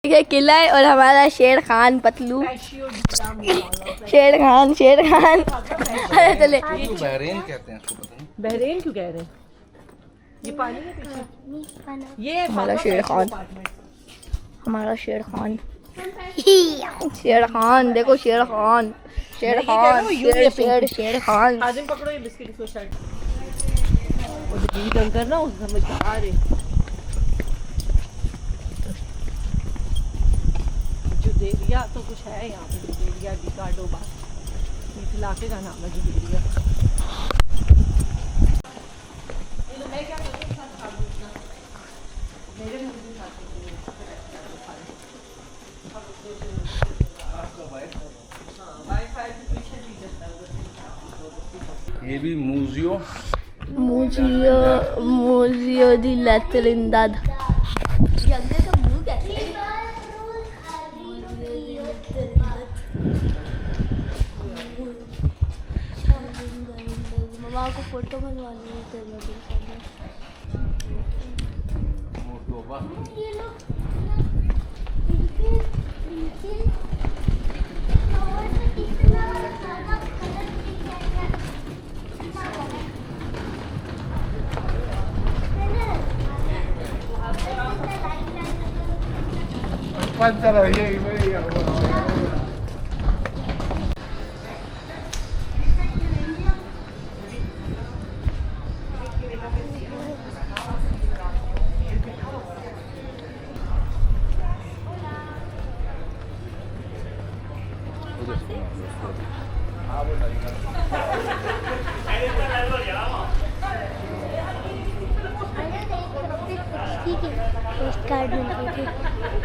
ये किला है और हमारा शेर खान पतलू शेर खान अरे चले बहरीन कहते हैं इसको, पता नहीं बहरीन क्यों कह रहे हैं? ये पानी है पीछे। ये हमारा शेर खान शेर खान देखो शेर खान शेर खान हाजिम पकड़ो ये बिस्किट इसको शर्ट। वो जो बीज अंकर ना उस घर में जा रहे जुदेरिया तो कुछ है यहाँ पे। जुदेरिया डी कार्डोबा इस इलाके का नाम है जुदेरिया। मैं क्या करती हूँ साथ खा लूँ मेरे घर में ये भी मूजियो दी लतरिंदाद मम्मा को फोटो बनवानी है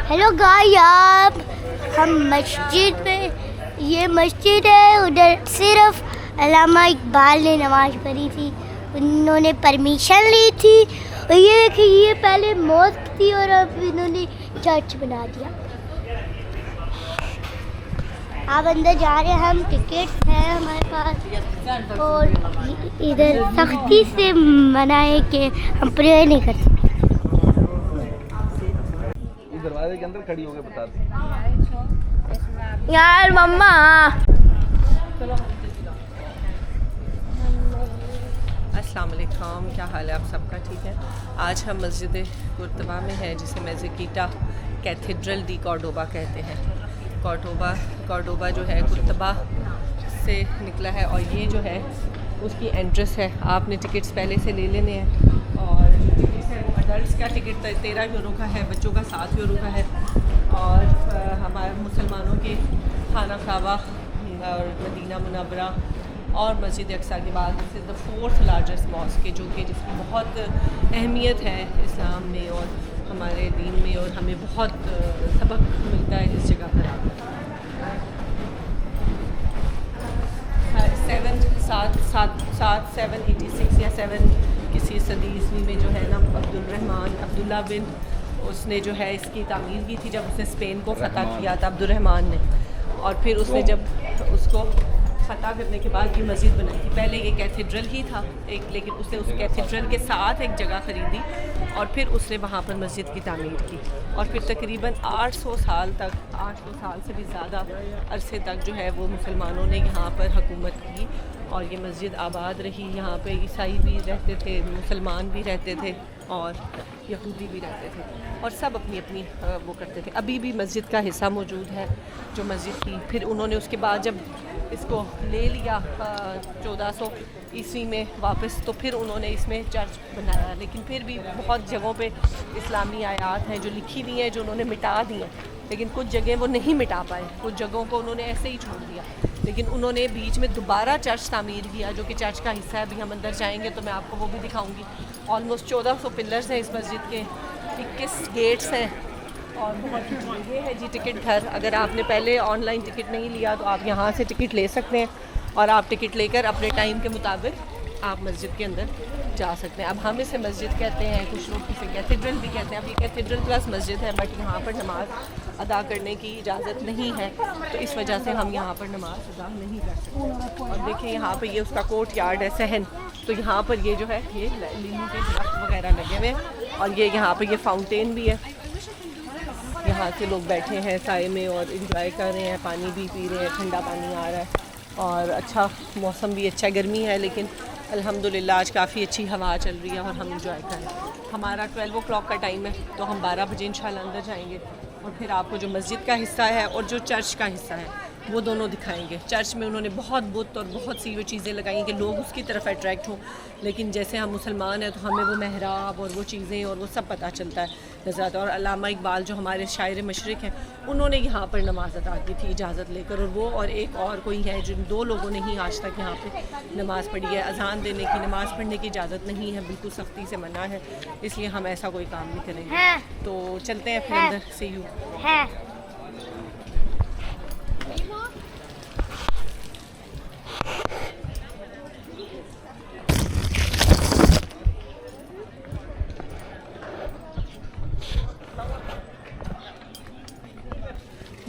हेलो गाइस, हम मस्जिद में, ये मस्जिद है, उधर सिर्फ अल्लामा इकबाल ने नमाज पढ़ी थी, उन्होंने परमिशन ली थी। और ये कि ये पहले मॉस्क थी और अब इन्होंने चर्च बना दिया। आप अंदर जा रहे हैं, हम टिकट है हमारे पास और इधर सख्ती से मना है कि हम प्रेयर नहीं कर सकते। दरवाजे के अंदर खड़ी होकर बता दी यार मम्मा। अस्सलाम वालेकुम, क्या हाल है आप सबका? ठीक है। आज हम मस्जिद कुर्तबा में हैं, जिसे मेज़कीटा कैथेड्रल डी कॉर्डोबा कहते हैं। कॉर्डोबा जो है कुर्तबा से निकला है और ये जो है उसकी एंट्रेंस है। आपने टिकट्स पहले से ले लेने हैं और जो टिकट्स है वो अडल्ट का टिकट 13 यूरो का है, बच्चों का 7 यूरो का है। और हमारे मुसलमानों के खाना काबा और मदीना मुनव्वरा और मस्जिद अक्सा के बाद this is the 4th largest mosque है, जो कि जिसकी बहुत अहमियत है इस्लाम में और हमारे दीन में, और हमें बहुत सबक मिलता है इस जगह पर आकर। 786 या 7 किसी सदी ईस्वी में जो है ना अब्दुल्ला बिन उसने जो है इसकी तामीर की थी, जब उसने स्पेन को फ़तह किया था अब्दुर्रहमान ने। और फिर उसने जब उसको फ़तह करने के बाद ये मस्जिद बनाई थी। पहले ये कैथेड्रल ही था एक, लेकिन उसने उस कैथेड्रल के साथ एक जगह ख़रीदी और फिर उसने वहाँ पर मस्जिद की तामीर की। और फिर तकरीबन 800 साल से भी ज़्यादा अरसे तक जो है वो मुसलमानों ने यहाँ पर हुकूमत की और ये मस्जिद आबाद रही। यहाँ पे ईसाई भी रहते थे, मुसलमान भी रहते थे और यहूदी भी रहते थे और सब अपनी अपनी वो करते थे। अभी भी मस्जिद का हिस्सा मौजूद है जो मस्जिद थी। फिर उन्होंने उसके बाद जब इसको ले लिया 1400 ईस्वी में वापस, तो फिर उन्होंने इसमें चर्च बनाया। लेकिन फिर भी बहुत जगहों पे इस्लामी आयात हैं जो लिखी हुई हैं, जो उन्होंने मिटा दी हैं, लेकिन कुछ जगह वो नहीं मिटा पाए, कुछ जगहों को उन्होंने ऐसे ही छोड़ दिया। लेकिन उन्होंने बीच में दोबारा चर्च तामीर किया, जो कि चर्च का हिस्सा है। अभी हम अंदर जाएंगे तो मैं आपको वो भी दिखाऊंगी। ऑलमोस्ट 1400 पिलर्स हैं इस मस्जिद के, 21 गेट्स हैं और बहुत ये है जी टिकट घर। अगर आपने पहले ऑनलाइन टिकट नहीं लिया तो आप यहाँ से टिकट ले सकते हैं और आप टिकट लेकर अपने टाइम के मुताबिक आप मस्जिद के अंदर जा सकते हैं। अब हम इसे मस्जिद कहते हैं, कुछ लोग इसे कैथेड्रल भी कहते हैं। अब ये कैथेड्रल प्लस मस्जिद है, बट यहाँ पर नमाज अदा करने की इजाज़त नहीं है, तो इस वजह से हम यहाँ पर नमाज अदा नहीं कर सकते। और देखिए यहाँ पर ये उसका कोर्ट यार्ड है, सहन। तो यहाँ पर ये जो है ये लीमू के दरख्त वगैरह लगे हुए हैं और ये यहाँ पर ये फाउंटेन भी है। यहाँ के लोग बैठे हैं साए में और एंजॉय कर रहे हैं, पानी भी पी रहे हैं, ठंडा पानी आ रहा है और अच्छा मौसम भी अच्छा, गर्मी है लेकिन अल्हम्दुलिल्लाह आज काफ़ी अच्छी हवा चल रही है और हम इंजॉय कर रहे हैं। हमारा 12 o'clock का टाइम है तो हम 12 बजे इंशाल्लाह अंदर जाएंगे और फिर आपको जो मस्जिद का हिस्सा है और जो चर्च का हिस्सा है वो दोनों दिखाएंगे। चर्च में उन्होंने बहुत बुत और बहुत सी वो चीज़ें लगाई कि लोग उसकी तरफ अट्रैक्ट हों, लेकिन जैसे हम मुसलमान हैं तो हमें वो मेहराब और वो चीज़ें और वो सब पता चलता है नज़र आता है। और अल्लामा इकबाल जो हमारे शायर मशरिक़ हैं उन्होंने यहाँ पर नमाज अदा की थी इजाज़त लेकर, और वो और एक और कोई है जिन 2 लोगों ने ही आज तक यहाँ पे नमाज़ पढ़ी है। अजान देने की, नमाज़ पढ़ने की इजाज़त नहीं है, बिल्कुल सख्ती से मना है, इसलिए हम ऐसा कोई काम नहीं करेंगे। तो चलते हैं फिर अंदर से यू है।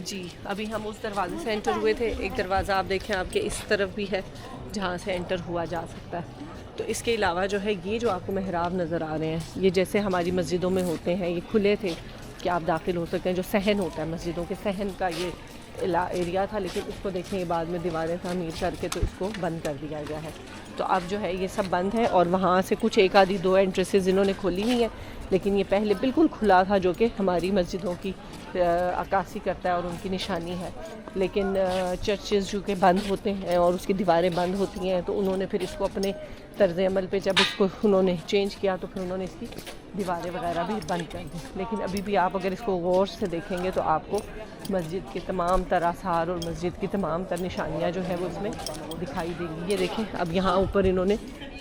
जी अभी हम उस दरवाज़े से एंटर हुए थे। एक दरवाज़ा आप देखें आपके इस तरफ भी है जहाँ से एंटर हुआ जा सकता है। तो इसके अलावा जो है ये जो आपको मेहराब नज़र आ रहे हैं ये जैसे हमारी मस्जिदों में होते हैं, ये खुले थे कि आप दाखिल हो सकते हैं। जो सहन होता है मस्जिदों के, सहन का ये एरिया था, लेकिन इसको देखें बाद में दीवारें तामीर करके तो इसको बंद कर दिया गया है। तो अब जो है ये सब बंद है और वहाँ से कुछ एक आधी 2 एंट्रेंसेस इन्होंने खोली हुई हैं, लेकिन ये पहले बिल्कुल खुला था जो कि हमारी मस्जिदों की अक्कासी करता है और उनकी निशानी है। लेकिन चर्चेज़ जो कि बंद होते हैं और उसकी दीवारें बंद होती हैं तो उन्होंने फिर इसको अपने तर्ज़ अमल पे जब इसको उन्होंने चेंज किया तो फिर उन्होंने इसकी दीवारें वगैरह भी बंद कर दी। लेकिन अभी भी आप अगर इसको गौर से देखेंगे तो आपको मस्जिद के तमाम तर आसार और मस्जिद की तमाम तर निशानियाँ जो है वो इसमें दिखाई देंगी। ये देखें अब यहाँ ऊपर इन्होंने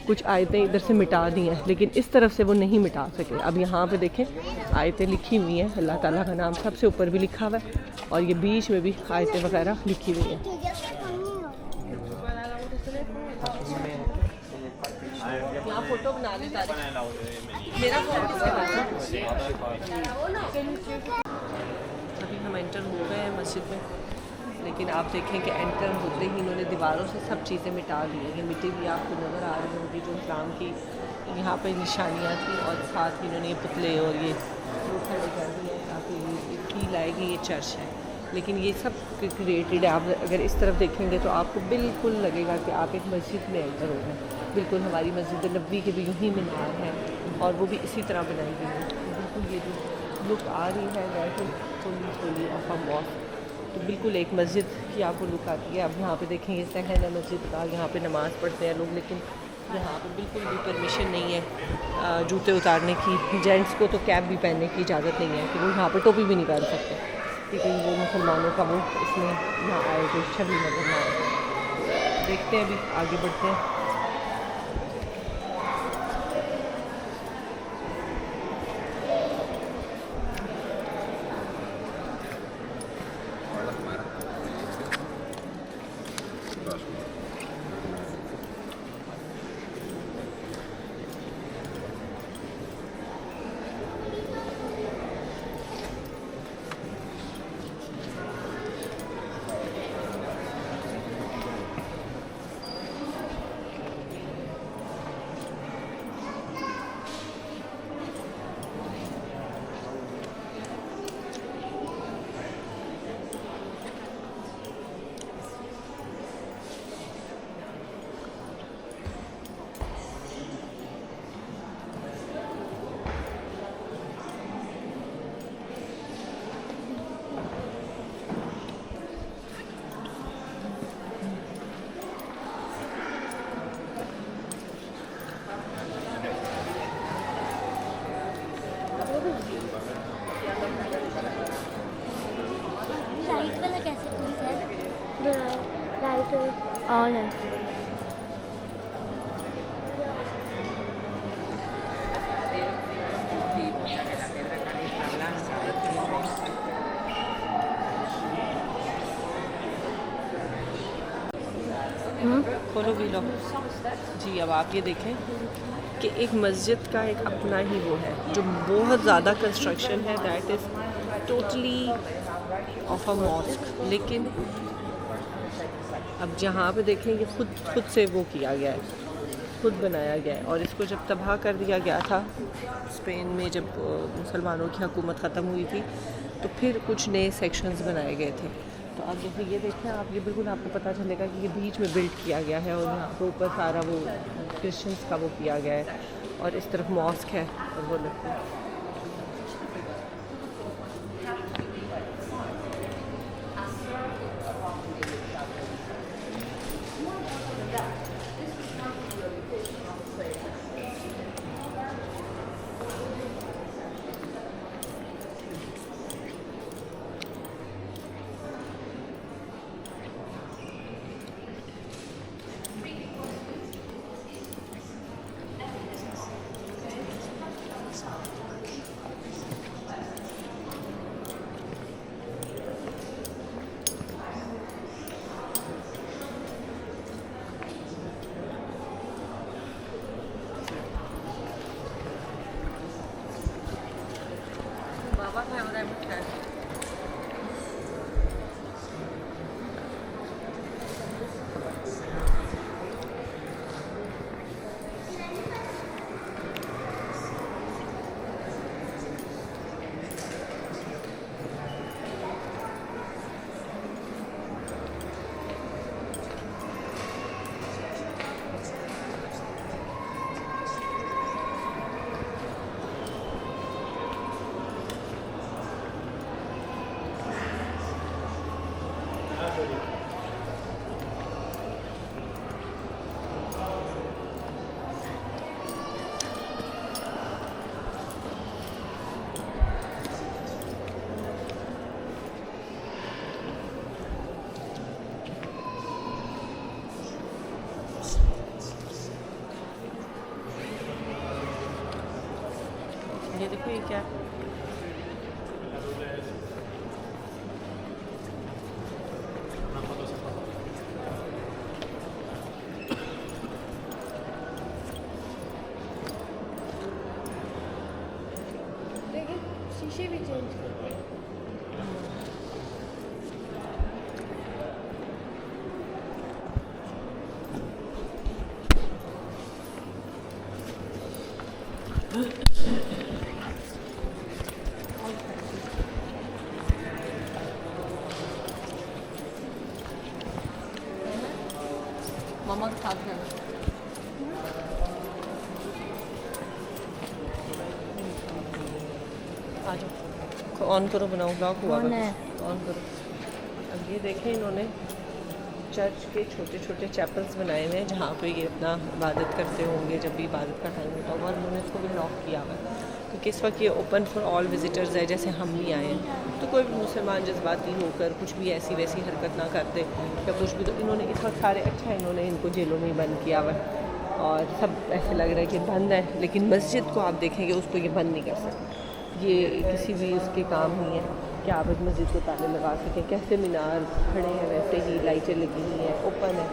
कुछ आयतें इधर से मिटा दी हैं, लेकिन इस तरफ से वो नहीं मिटा सके। अब यहाँ पे देखें आयतें लिखी हुई हैं, अल्लाह ताला का नाम सबसे ऊपर भी लिखा हुआ है और ये बीच में भी आयतें वगैरह लिखी हुई हैं। यहाँ फ़ोटो बना ली मेरा फ़ोन किसके पास है? अभी हम एंटर हो गए हैं मस्जिद में, लेकिन आप देखें कि एंटर होते ही इन्होंने दीवारों से सब चीज़ें मिटा दी हैं। ये मिट्टी भी आपको नज़र आ रही होगी जो इस्लाम की यहाँ पे निशानियाँ थी, और साथ ही इन्होंने ये पुतले और ये खड़े कर दिए ताकि ये फील आएगी ये चर्च है। लेकिन ये सब क्रिएटेड है। आप अगर इस तरफ देखेंगे तो आपको बिल्कुल लगेगा कि आप एक मस्जिद में एंटर हो गए। बिल्कुल हमारी मस्जिद नबवी के भी यूँ ही मीनार हैं और वो भी इसी तरह बनाई गई है। बिल्कुल ये जो लुक आ रही है वैसे फुली ऑफ अ मॉस्क, तो बिल्कुल एक मस्जिद की आपको लुक आती है। अब यहाँ पे देखेंगे सहन है मस्जिद का, यहाँ पे नमाज़ पढ़ते हैं लोग, लेकिन यहाँ पे बिल्कुल भी परमिशन नहीं है जूते उतारने की। जेंट्स को तो कैप भी पहनने की इजाज़त नहीं है कि वो यहाँ पे टोपी भी नहीं पहन सकते, क्योंकि वो मुसलमानों का वो इसमें यहाँ आए कोई छवि नजर ना आए। देखते हैं अभी आगे बढ़ते हैं। राइट वाला कैसे खुलता है? राइट ऑन है। खोलो भी लो जी। अब आप ये देखें कि एक मस्जिद का एक अपना ही वो है जो बहुत ज़्यादा कंस्ट्रक्शन है, that is totally of a mosque. लेकिन अब जहाँ पे देखें ये खुद से वो किया गया है, खुद बनाया गया है। और इसको जब तबाह कर दिया गया था स्पेन में, जब मुसलमानों की हुकूमत ख़त्म हुई थी, तो फिर कुछ नए सेक्शंस बनाए गए थे। तो आप जैसे ये देखें आप, ये बिल्कुल आपको पता चलेगा कि ये बीच में बिल्ड किया गया है और यहाँ पर ऊपर सारा वो क्रिश्चियंस का वो किया गया है और इस तरफ मॉस्क है और वो लगता है। ये देखो ये क्या है? शीशे भी चेंज करते हैं। मामा के साथ है। आ जाओ, ऑन करो, बनाओ, ब्लॉक हुआ ऑन है। ऑन करो। अब ये देखें इन्होंने चर्च के छोटे छोटे चैपल्स बनाए हुए हैं जहाँ पे ये अपना इबादत करते होंगे जब भी इबादत का टाइम होता होगा, और उन्होंने इसको भी लॉक किया हुआ है क्योंकि इस वक्त ये ओपन फॉर ऑल विजिटर्स है। जैसे हम भी आए हैं तो कोई भी मुसलमान जज्बाती होकर कुछ भी ऐसी वैसी हरकत ना करते या कुछ भी, तो इन्होंने इस वक्त सारे अच्छा इन्होंने इनको जेलों में ही बंद किया हुआ है और सब ऐसे लग रहा है कि बंद है, लेकिन मस्जिद को आप देखेंगे उसको ये बंद नहीं कर सकते। ये किसी भी उसके काम नहीं है कि आप इस मस्जिद को ताले लगा सकें। कैसे मीनार खड़े हैं वैसे ही लाइटें लगी हुई हैं, ओपन है,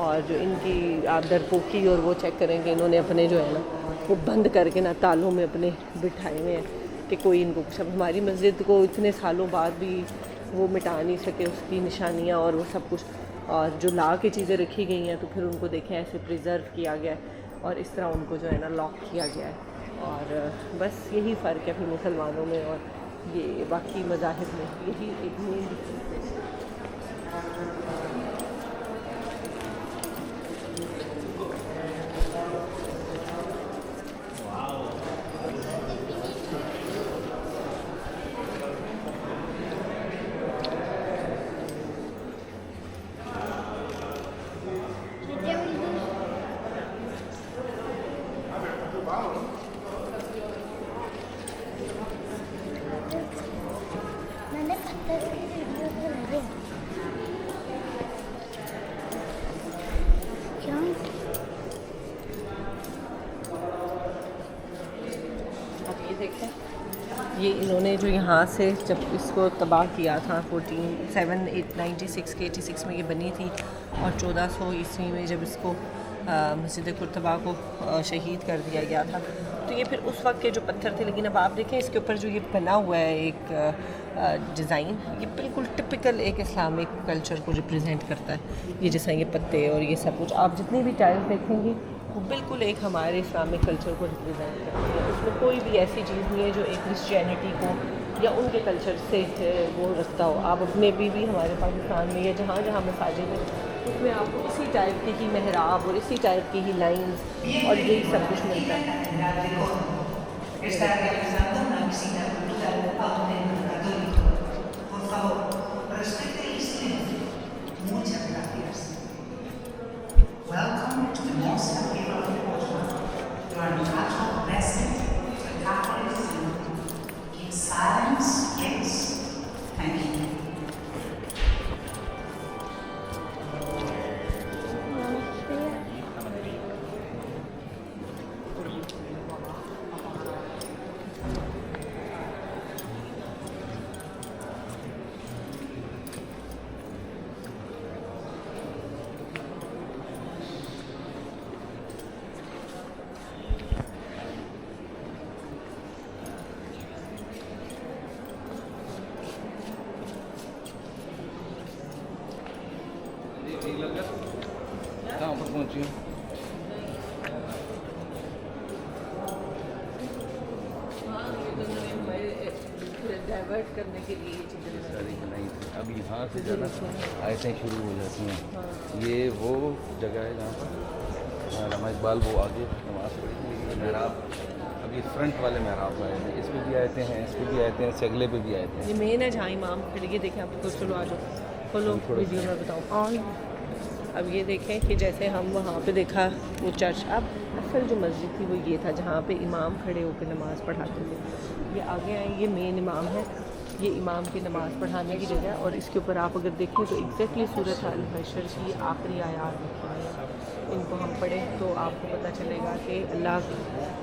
और जो इनकी आप दरपोकी और वो चेक करेंगे इन्होंने अपने जो है ना वो बंद करके ना तालों में अपने बिठाए हुए हैं कि कोई इनको कुछ। अब हमारी मस्जिद को इतने सालों बाद भी वो मिटा नहीं सके उसकी निशानियाँ और वो सब कुछ, और जो ला के चीज़ें रखी गई हैं तो फिर उनको देखें ऐसे प्रिजर्व किया गया है और इस तरह उनको जो है ना लॉक किया गया है। और बस यही फ़र्क है फिर मुसलमानों में और ये बाकी मज़ाहिब में, यही एक मेन डिफरेंस है। मैंने पत्थर की वीडियो बनाई है। क्यों? आप ये देखें, ये इन्होंने जो यहाँ से जब इसको तबाह किया था 96 के 86 में ये बनी थी, और 1400 ईस्वी में जब इसको मस्जिद कुर्तबा को शहीद कर दिया गया था, तो ये फिर उस वक्त के जो पत्थर थे। लेकिन अब आप देखें इसके ऊपर जो ये बना हुआ है एक डिज़ाइन, ये बिल्कुल टिपिकल एक इस्लामिक कल्चर को रिप्रेजेंट करता है। ये जैसा ये पत्ते और ये सब कुछ आप जितनी भी टाइल्स देखेंगी वो बिल्कुल एक हमारे इस्लामिक कल्चर को रिप्रेजेंट करती है। उसमें कोई भी ऐसी चीज़ नहीं है जो एक क्रिश्चियनिटी को या उनके कल्चर से वो रखता हो। आप अपने भी हमारे पाकिस्तान में या जहाँ जहाँ मसाजिद है उसमें आपको इसी टाइप की ही मेहराब और इसी टाइप की ही लाइंस और यही सब कुछ मिलता है। Está realizando una visita cultural auténtica católico. Por favor, respete el silencio. Muchas gracias. Welcome to the Mosque Cathedral of Portugal. You are natural resident of the Catholic faith. Keep silence, please. Thank you. कहाँ पर पहुँची हूँ? Divert करने के लिए ये चीज़ें सारी नहीं थी। अब यहाँ से जाना आयतें शुरू हो जाती हैं। ये वो जगह है जहाँ पर अल्लामा इकबाल वो आगे नमाज पढ़ी थी। ये मेहराब अब ये फ्रंट वाले मेहराब आए थे, इस पर भी आए हैं, इस पर भी आए हैं, सगले पे भी आए थे। ये मेन है जहाँ इमाम खड़े के देखें आपको। चलो आ जाओ, खोलो वीडियो में बताओ ऑन। अब ये देखें कि जैसे हम वहाँ पे देखा वो चर्च, अब असल जो मस्जिद थी वो ये था जहाँ पे इमाम खड़े होकर नमाज़ पढ़ाते थे। ये आगे आए, ये मेन इमाम है, ये इमाम की नमाज़ पढ़ाने की जगह है। और इसके ऊपर आप अगर देखें तो एग्जैक्टली सूरत अल-हशर की आखिरी आयात लिखी हुई है। इनको हम पढ़ें तो आपको पता चलेगा कि अल्लाह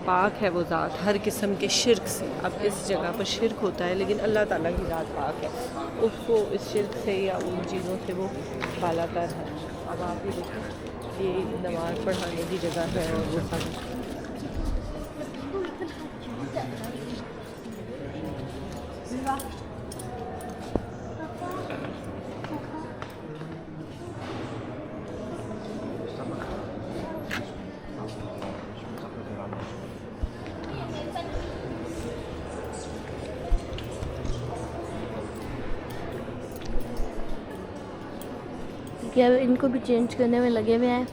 पाक है वो ज़ात हर किस्म के शिरक से। अब इस जगह पर शिरक होता है लेकिन अल्लाह ताला की ज़ात पाक है, उसको इस शिरक से या उन चीज़ों से वो बालातर है। अब आप ये देखें, ये नमाज़ पढ़ाने की जगह है और वो सब क्या इनको भी चेंज करने में लगे हुए हैं।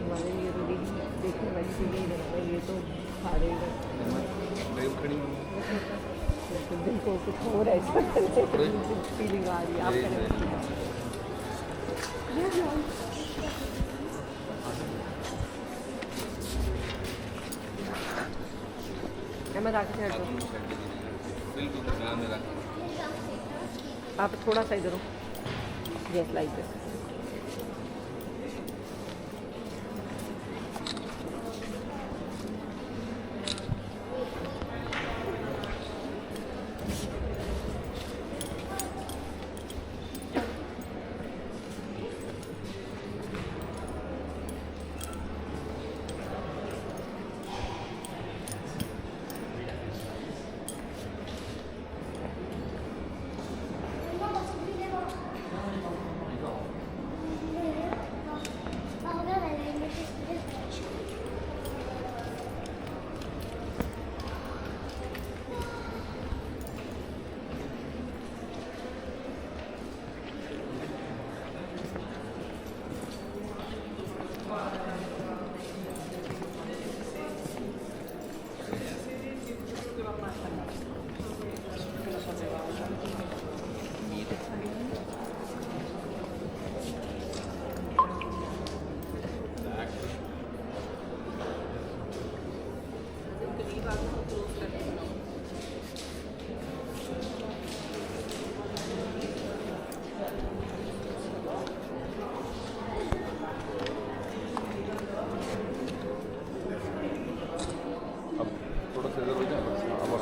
हमारे लिए तो देखने वाली चीज़ें है, ये तो सारे दिल को कुछ हो रहा है, फीलिंग आ रही है। आप करें मैं आके चढ़ दो, आप थोड़ा सा इधर हो, जस्ट लाइक दिस।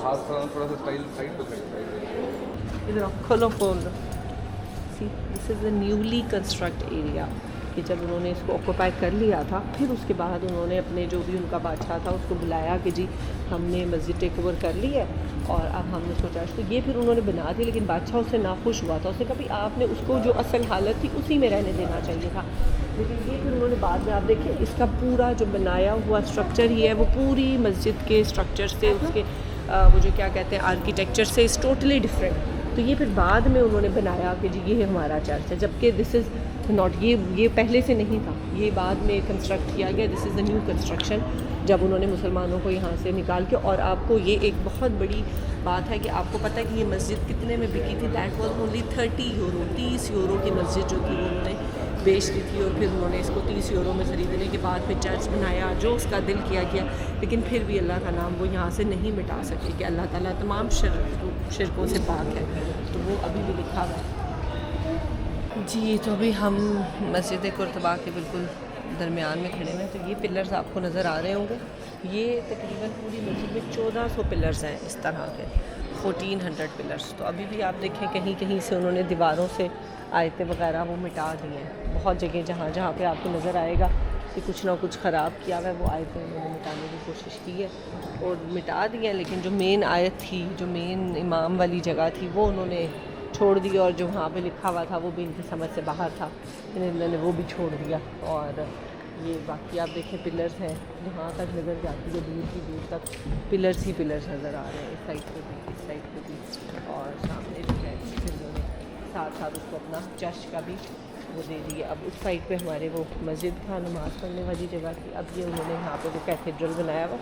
हाथ थोड़ा सा स्टाइल साइड पे साइड। इधर खोलो phone. See this is the newly construct area कि जब उन्होंने इसको ऑक्यूपाई कर लिया था, फिर उसके बाद उन्होंने अपने जो भी उनका बादशाह था उसको बुलाया कि जी हमने मस्जिद टेक ओवर कर ली है और अब हमने सोचा तो ये फिर उन्होंने बना दी, लेकिन बादशाह उससे नाखुश हुआ था। उसने कहा भाई आपने उसको जो असल हालत थी उसी में रहने देना चाहिए था, लेकिन ये फिर उन्होंने बाद में, आप देखिए इसका पूरा जो बनाया हुआ स्ट्रक्चर ही है वो पूरी मस्जिद के स्ट्रक्चर से, उसके वो जो क्या कहते हैं आर्किटेक्चर से इज़ टोटली डिफरेंट। तो ये फिर बाद में उन्होंने बनाया कि जी ये हमारा चर्च है, जबकि दिस इज़ नॉट, ये पहले से नहीं था, ये बाद में कंस्ट्रक्ट किया गया। This is the new construction जब उन्होंने मुसलमानों को यहाँ से निकाल के। और आपको ये एक बहुत बड़ी बात है कि आपको पता है कि ये मस्जिद कितने में बिकी थी? That was only 30 euro, 30 euro की मस्जिद जो थी वो उन्होंने बेच दी थी। और फिर उन्होंने इसको 30 यूरो में ख़रीदने के बाद फिर चर्च बनाया, जो उसका दिल किया गया। लेकिन फिर भी अल्लाह का नाम वो यहाँ से नहीं मिटा सके कि अल्लाह ताला तमाम शिरकों से पाक है, तो वो अभी भी लिखा हुआ है। जी तो अभी हम मस्जिद कुर्तबा के बिल्कुल दरमियान में खड़े हैं। तो ये पिलर्स आपको नज़र आ रहे होंगे, ये तकरीबन पूरी मस्जिद में 1400 पिलर्स हैं इस तरह के, 1400 पिलर्स। तो अभी भी आप देखें कहीं कहीं से उन्होंने दीवारों से आयतें वगैरह वो मिटा दी हैं। बहुत जगह जहाँ जहाँ पे आपको नज़र आएगा कि कुछ ना कुछ ख़राब किया हुआ है, वो आयतें उन्होंने मिटाने की कोशिश की है और मिटा दी हैं। लेकिन जो मेन आयत थी, जो मेन इमाम वाली जगह थी, वो उन्होंने छोड़ दी। और जो वहाँ पे लिखा हुआ था वो भी इनकी समझ से बाहर था, इन्होंने वो भी छोड़ दिया। और ये बाकी आप देखें पिलर्स हैं, जहाँ तक नज़र जाती है दूर की दूर तक पिलर्स ही पिलर्स नज़र आ रहे हैं, इस साइड पे भी, इस साइड पे भी। और सामने जो है फिर उन्होंने साथ साथ उसको अपना चर्च का भी वो दे दिए। अब उस साइड पे हमारे वो मस्जिद था, नमाज़ पढ़ने वाली जगह थी। अब ये उन्होंने यहाँ पे वो कैथेड्रल बनाया हुआ,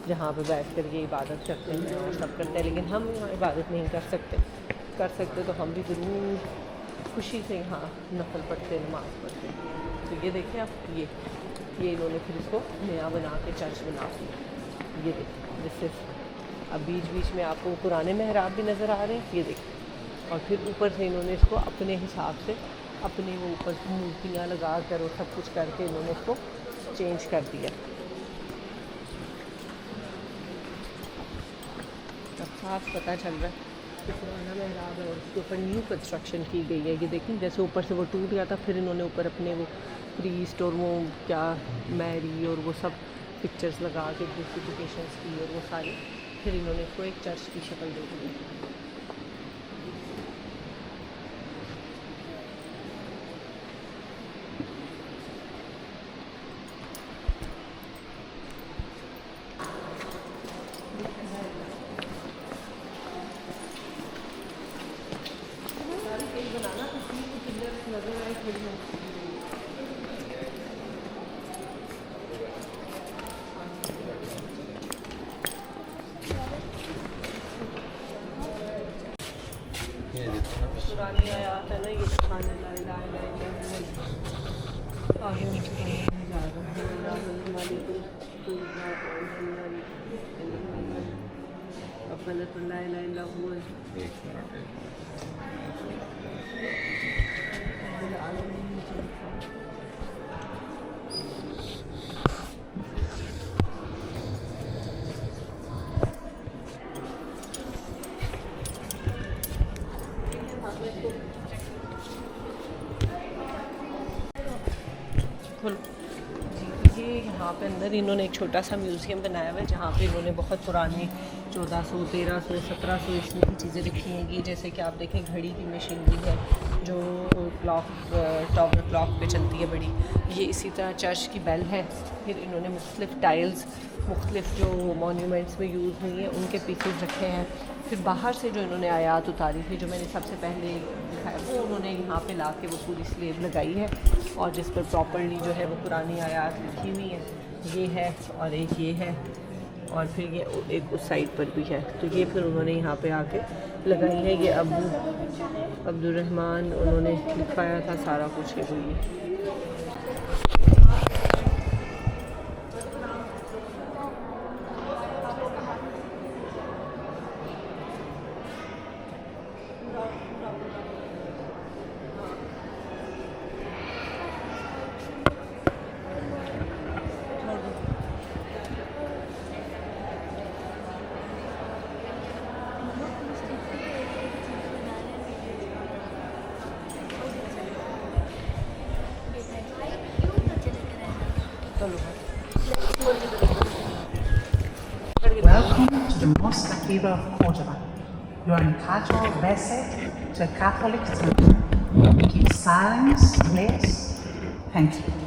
जहाँ पे बैठ कर ये इबादत करते हैं और सब करते हैं। लेकिन हम यहाँ इबादत नहीं कर सकते तो हम भी ज़रूर खुशी से यहाँ नफल पढ़ते, नमाज़ पढ़ते। तो ये देखें आप, ये इन्होंने फिर इसको नया बना के चर्च बना दिया। ये देखें जिससे अब बीच बीच में आपको पुराने मेहराब भी नज़र आ रहे हैं, ये देखें। और फिर ऊपर से इन्होंने इसको अपने हिसाब से अपने वो ऊपर मूर्तियाँ लगा कर और सब कुछ करके इन्होंने इसको चेंज कर दिया। अब साफ पता चल रहा है कि पुराना मेहराब है और उसके ऊपर न्यू कंस्ट्रक्शन की गई है। ये देखें जैसे ऊपर से वो टूट गया था, फिर इन्होंने ऊपर अपने वो प्रीस्ट और वो क्या मैरी और वो सब पिक्चर्स लगा के ब्यूटिफिकेशंस की और वो सारी, फिर इन्होंने इसको एक चर्च की शक्ल दे दी। पुरानी आयात है ना, ये खाने ये यहाँ पे अंदर इन्होंने एक छोटा सा म्यूज़ियम बनाया हुआ है, जहाँ पे इन्होंने बहुत पुरानी 1400, 1300, 1700 ईस्वी की चीज़ें रखी हैं। ये जैसे कि आप देखें घड़ी की मशीनरी है जो टावर क्लॉक पे चलती है बड़ी। ये इसी तरह चर्च की बेल है। फिर इन्होंने मुख्तलिफ टाइल्स, मुख्तलिफ जो मॉन्यूमेंट्स में यूज़ हुई हैं उनके पीसेस रखे हैं। फिर बाहर से जो इन्होंने आयात उतारी थी, जो मैंने सबसे पहले दिखाया, वो उन्होंने यहाँ पे ला के वो पूरी स्लेब लगाई है और जिस पर प्रॉपर्ली जो है वो पुरानी आयात लिखी हुई है। ये है और एक ये है और फिर ये एक उस साइड पर भी है। तो ये फिर उन्होंने यहाँ पे आके लगाई है। ये अब्दुर्रहमान उन्होंने लिखवाया था सारा कुछ है। ये Welcome to the Mosque Akiba of Cordoba. You are entitled visit to a Catholic temple. Keep silence, please. Thank you.